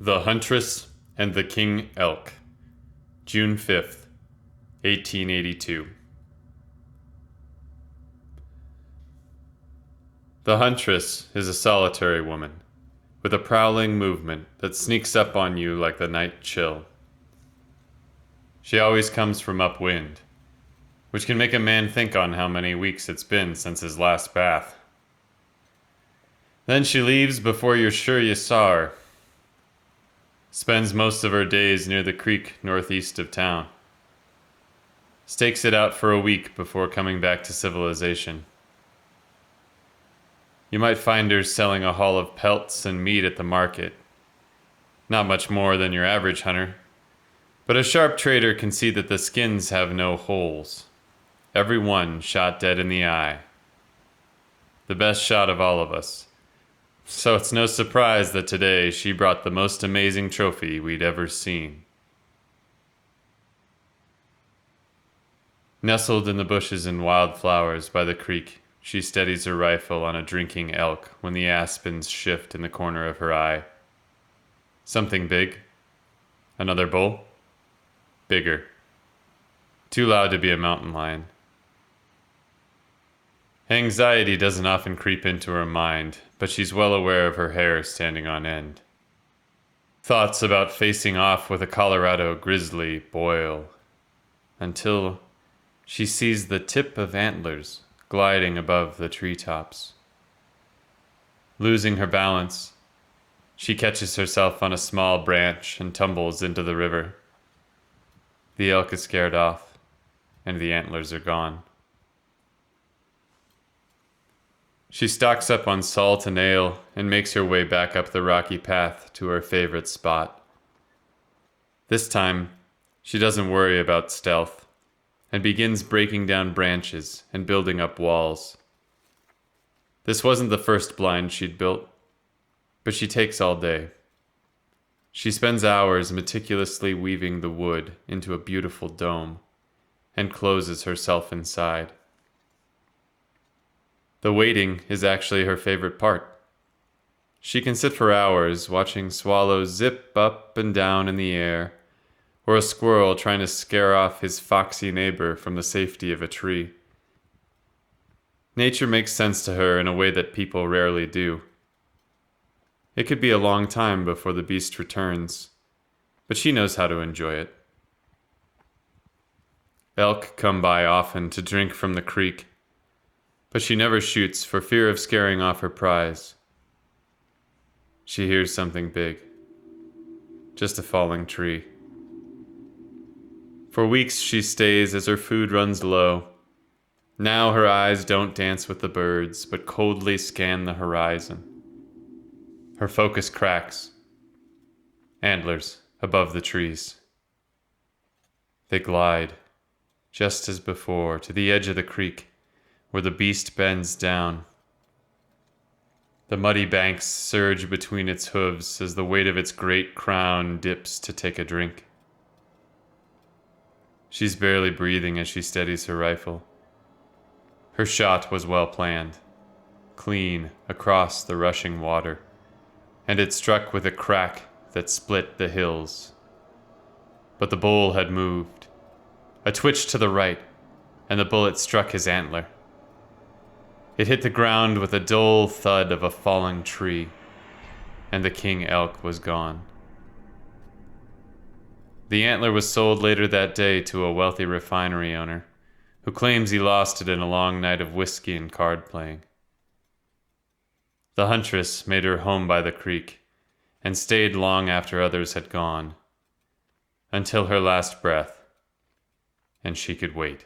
The Huntress and the King Elk, June 5th, 1882. The huntress is a solitary woman, with a prowling movement that sneaks up on you like the night chill. She always comes from upwind, which can make a man think on how many weeks it's been since his last bath. Then she leaves before you're sure you saw her. Spends most of her days near the creek northeast of town. Stakes it out for a week before coming back to civilization. You might find her selling a haul of pelts and meat at the market. Not much more than your average hunter, but a sharp trader can see that the skins have no holes. Every one shot dead in the eye. The best shot of all of us. So it's no surprise that today she brought the most amazing trophy we'd ever seen. Nestled in the bushes and wildflowers by the creek, she steadies her rifle on a drinking elk when the aspens shift in the corner of her eye. Something big? Another bull? Bigger. Too loud to be a mountain lion. Anxiety doesn't often creep into her mind, but she's well aware of her hair standing on end. Thoughts about facing off with a Colorado Grizzly boil, until she sees the tip of antlers gliding above the treetops. Losing her balance, she catches herself on a small branch and tumbles into the river. The elk is scared off, and the antlers are gone. She stocks up on salt and ale and makes her way back up the rocky path to her favorite spot. This time, she doesn't worry about stealth and begins breaking down branches and building up walls. This wasn't the first blind she'd built, but she takes all day. She spends hours meticulously weaving the wood into a beautiful dome and closes herself inside. The waiting is actually her favorite part. She can sit for hours watching swallows zip up and down in the air, or a squirrel trying to scare off his foxy neighbor from the safety of a tree. Nature makes sense to her in a way that people rarely do. It could be a long time before the beast returns, but she knows how to enjoy it. Elk come by often to drink from the creek, but she never shoots for fear of scaring off her prize. She hears something big. Just a falling tree. For weeks she stays as her food runs low. Now her eyes don't dance with the birds, but coldly scan the horizon. Her focus cracks. Antlers above the trees. They glide, just as before, to the edge of the creek, where the beast bends down. The muddy banks surge between its hooves as the weight of its great crown dips to take a drink. She's barely breathing as she steadies her rifle. Her shot was well planned, clean across the rushing water, and it struck with a crack that split the hills. But the bull had moved. A twitch to the right, and the bullet struck his antler. It hit the ground with a dull thud of a falling tree, and the king elk was gone. The antler was sold later that day to a wealthy refinery owner, who claims he lost it in a long night of whiskey and card playing. The huntress made her home by the creek, and stayed long after others had gone, until her last breath, and she could wait.